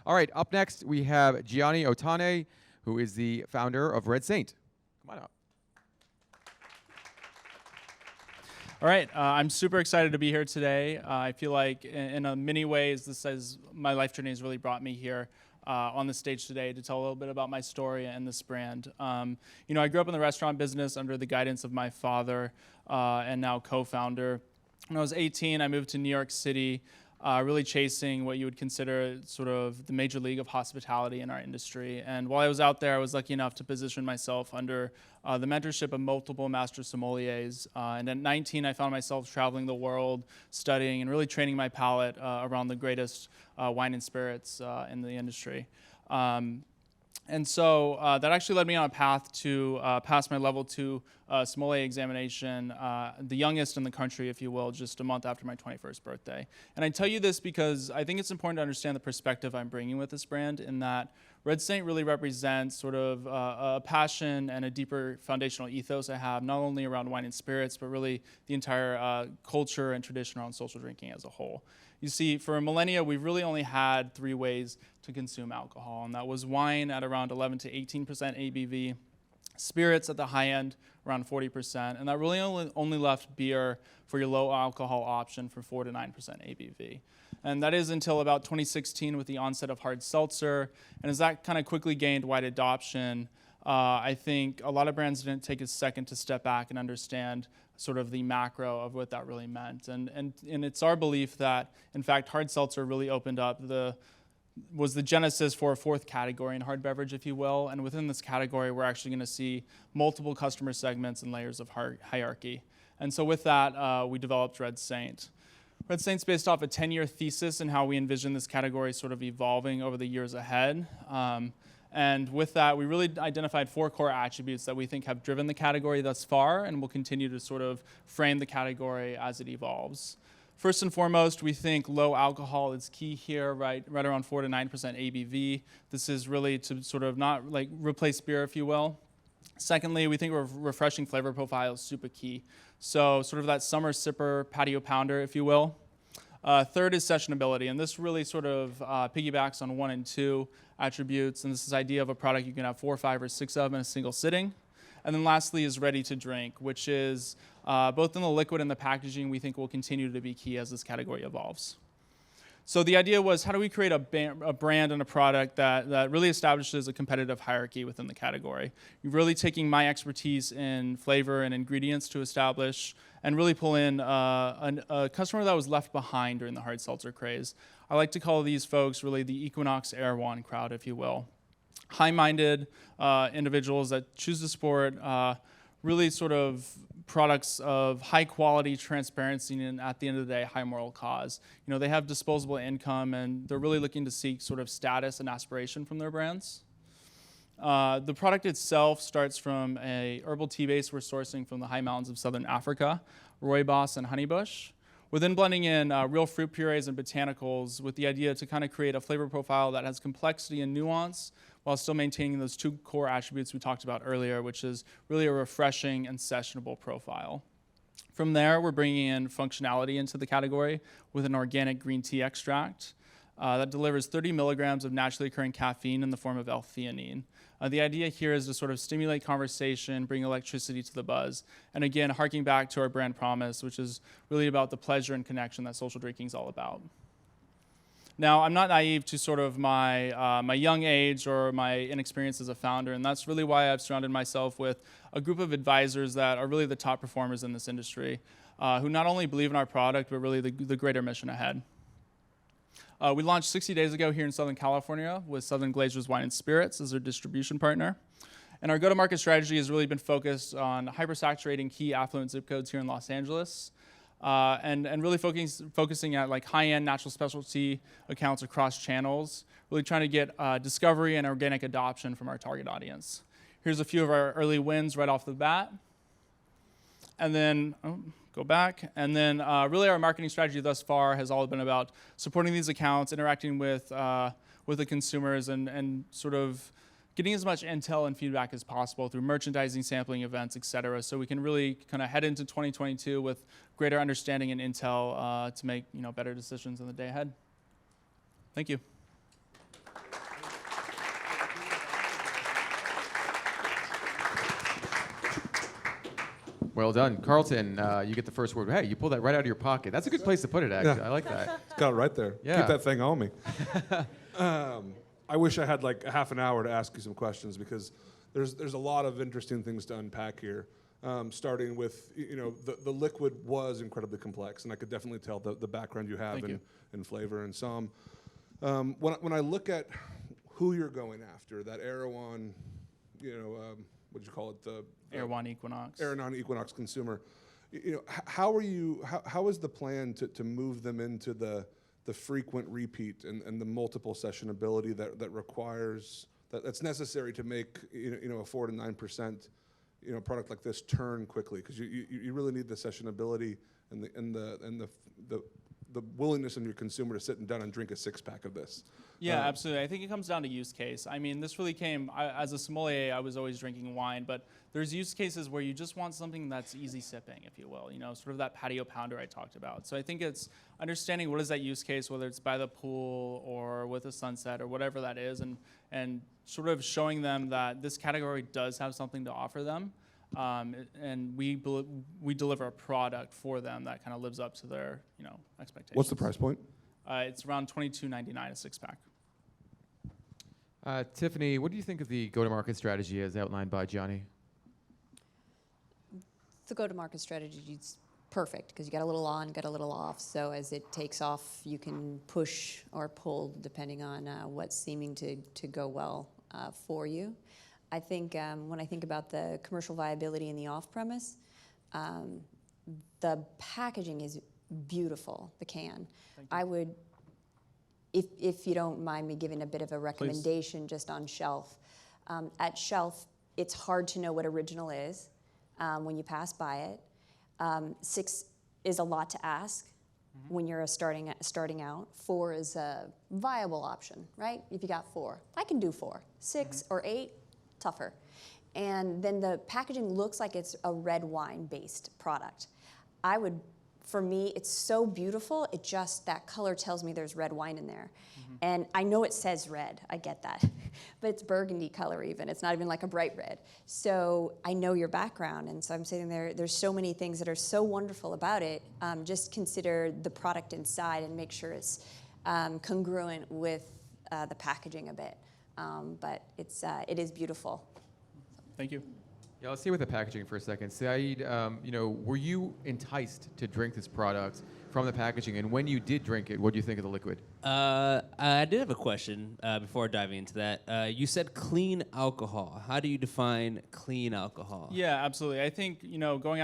All right, up next we have Gianni Otane, who is the founder of Red Saint. Come on up. All right, I'm super excited to be here today. I feel like in many ways this says my life journey has really brought me here on the stage today to tell a little bit about my story and this brand. You know, I grew up in the restaurant business under the guidance of my father and now co-founder. When I was 18, I moved to New York City, really chasing what you would consider sort of the major league of hospitality in our industry. And while I was out there, I was lucky enough to position myself under the mentorship of multiple master sommeliers. And at 19, I found myself traveling the world, studying and really training my palate around the greatest wine and spirits in the industry. And so that actually led me on a path to pass my level 2 sommelier examination, the youngest in the country, if you will, just a month after my 21st birthday. And I tell you this because I think it's important to understand the perspective I'm bringing with this brand, in that Red Saint really represents sort of a passion and a deeper foundational ethos I have, not only around wine and spirits, but really the entire culture and tradition around social drinking as a whole. You see, for millennia, we've really only had 3 ways to consume alcohol, and that was wine at around 11 to 18% ABV, spirits at the high end around 40%, and that really only left beer for your low alcohol option for 4 to 9% ABV. And that is until about 2016 with the onset of hard seltzer, and as that kind of quickly gained wide adoption, I think a lot of brands didn't take a second to step back and understand sort of the macro of what that really meant. And it's our belief that, in fact, hard seltzer really opened up was the genesis for a 4th category in hard beverage, if you will. And within this category, we're actually going to see multiple customer segments and layers of hierarchy. And so with that, we developed Red Saint. Red Saint's based off a 10-year thesis in how we envision this category sort of evolving over the years ahead. And with that, we really identified 4 core attributes that we think have driven the category thus far and will continue to sort of frame the category as it evolves. First and foremost, we think low alcohol is key here, right around 4 to 9% ABV. This is really to sort of not like replace beer, if you will. Secondly, we think a refreshing flavor profile is super key. So sort of that summer sipper, patio pounder, if you will. Third is sessionability, and this really sort of piggybacks on 1 and 2 attributes, and this is the idea of a product you can have 4, 5, or 6 of in a single sitting. And then lastly is ready to drink, which is both in the liquid and the packaging we think will continue to be key as this category evolves. So the idea was, how do we create a brand and a product that really establishes a competitive hierarchy within the category? You're really taking my expertise in flavor and ingredients to establish and really pull in a customer that was left behind during the hard seltzer craze. I like to call these folks really the Equinox Erewhon crowd, if you will. High-minded individuals that choose to support really sort of products of high quality, transparency, and at the end of the day, high moral cause. You know, they have disposable income and they're really looking to seek sort of status and aspiration from their brands. The product itself starts from a herbal tea base we're sourcing from the high mountains of southern Africa, rooibos and honeybush. We're then blending in real fruit purees and botanicals with the idea to kind of create a flavor profile that has complexity and nuance while still maintaining those 2 core attributes we talked about earlier, which is really a refreshing and sessionable profile. From there, we're bringing in functionality into the category with an organic green tea extract that delivers 30 milligrams of naturally occurring caffeine in the form of L-theanine. The idea here is to sort of stimulate conversation, bring electricity to the buzz, and again, harking back to our brand promise, which is really about the pleasure and connection that social drinking is all about. Now, I'm not naive to sort of my young age or my inexperience as a founder, and that's really why I've surrounded myself with a group of advisors that are really the top performers in this industry, who not only believe in our product, but really the greater mission ahead. We launched 60 days ago here in Southern California with Southern Glazer's Wine and Spirits as our distribution partner. And our go-to-market strategy has really been focused on hypersaturating key affluent zip codes here in Los Angeles, and really focusing at like high-end natural specialty accounts across channels, really trying to get discovery and organic adoption from our target audience. Here's a few of our early wins right off the bat. And then, go back. And then really our marketing strategy thus far has all been about supporting these accounts, interacting with the consumers, and sort of getting as much intel and feedback as possible through merchandising, sampling events, et cetera, so we can really kind of head into 2022 with greater understanding and intel to make better decisions in the day ahead. Thank you. Well done. Carlton, you get the first word. Hey, you pulled that right out of your pocket. That's a good place to put it, actually. Yeah. I like that. Got it right there. Yeah. Keep that thing on me. I wish I had like a half an hour to ask you some questions because there's a lot of interesting things to unpack here. Starting with, the liquid was incredibly complex, and I could definitely tell the background you have in flavor and some. When I look at who you're going after, that Erewhon, what do you call it? The Erewhon Equinox. Erewhon Equinox consumer. How is the plan to move them into the frequent repeat and the multiple session ability that requires that's necessary to make a 4 to 9% product like this turn quickly, because you really need the session ability and the willingness of your consumer to sit down and drink a 6-pack of this. Yeah, absolutely. I think it comes down to use case. I mean, this really came, as a sommelier, I was always drinking wine, but there's use cases where you just want something that's easy sipping, if you will, sort of that patio pounder I talked about. So I think it's understanding what is that use case, whether it's by the pool or with a sunset or whatever that is, and sort of showing them that this category does have something to offer them. And we deliver a product for them that kind of lives up to their expectations. What's the price point? It's around $22.99 a 6-pack. Tiffany, what do you think of the go-to-market strategy as outlined by Gianni? The go-to-market strategy is perfect because you got a little on, got a little off. So as it takes off, you can push or pull depending on what's seeming to go well for you. I think when I think about the commercial viability in the off-premise, the packaging is beautiful, the can. I would, if you don't mind me giving a bit of a recommendation just on shelf. At shelf, it's hard to know what original is when you pass by it. 6 is a lot to ask when you're starting out. 4 is a viable option, right? If you got 4, I can do 4. 6 or 8, tougher. And then the packaging looks like it's a red wine-based product. For me, it's so beautiful, that color tells me there's red wine in there. And I know it says red, I get that. But it's burgundy color even, it's not even like a bright red. So I know your background, and so I'm sitting there's so many things that are so wonderful about it. Just consider the product inside and make sure it's congruent with the packaging a bit. But it is beautiful. Thank you. Yeah, let's stay with the packaging for a second. Saeed, were you enticed to drink this product from the packaging? And when you did drink it, what do you think of the liquid? I did have a question before diving into that. You said clean alcohol. How do you define clean alcohol? Yeah, absolutely. I think, going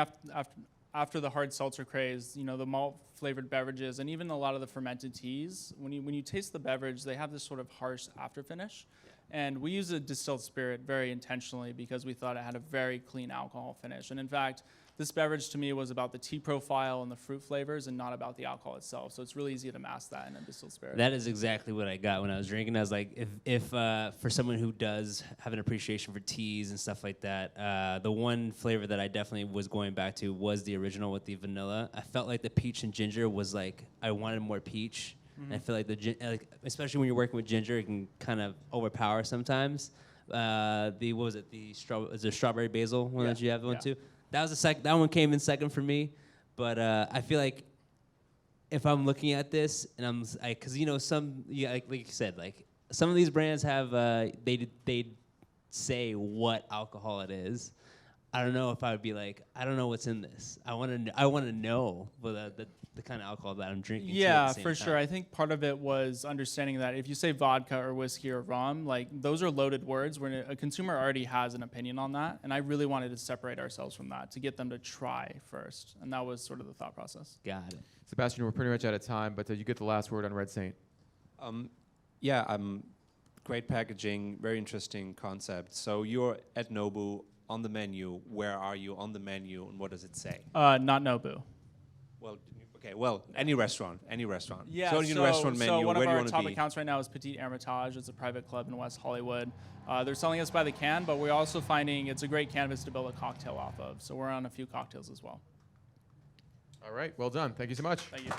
after the hard seltzer craze, the malt flavored beverages and even a lot of the fermented teas, when you taste the beverage, they have this sort of harsh after finish. And we use a distilled spirit very intentionally because we thought it had a very clean alcohol finish. And in fact, this beverage to me was about the tea profile and the fruit flavors and not about the alcohol itself. So it's really easy to mask that in a distilled spirit. That is exactly what I got when I was drinking. I was like, if for someone who does have an appreciation for teas and stuff like that, the one flavor that I definitely was going back to was the original with the vanilla. I felt like the peach and ginger was like, I wanted more peach. And I feel like especially when you're working with ginger, it can kind of overpower sometimes. The strawberry basil one that you have one too? That was the second. That one came in second for me. But I feel like if I'm looking at this and I'm because some like you said, like some of these brands have they say what alcohol it is. I don't know if I would be like, I don't know what's in this. I want to know the kind of alcohol that I'm drinking. Yeah, for sure. I think part of it was understanding that if you say vodka or whiskey or rum, like those are loaded words where a consumer already has an opinion on that. And I really wanted to separate ourselves from that to get them to try first. And that was sort of the thought process. Got it. Sebastian, we're pretty much out of time, but you get the last word on Red Saint. Great packaging, very interesting concept. So you're at Nobu on the menu. Where are you on the menu, and what does it say? Not Nobu. Well, any restaurant. Yeah, so on the restaurant menu, one where of do you our want to top be? accounts right now is Petit Hermitage. It's a private club in West Hollywood. They're selling us by the can, but we're also finding it's a great canvas to build a cocktail off of. So we're on a few cocktails as well. All right, well done. Thank you so much. Thank you.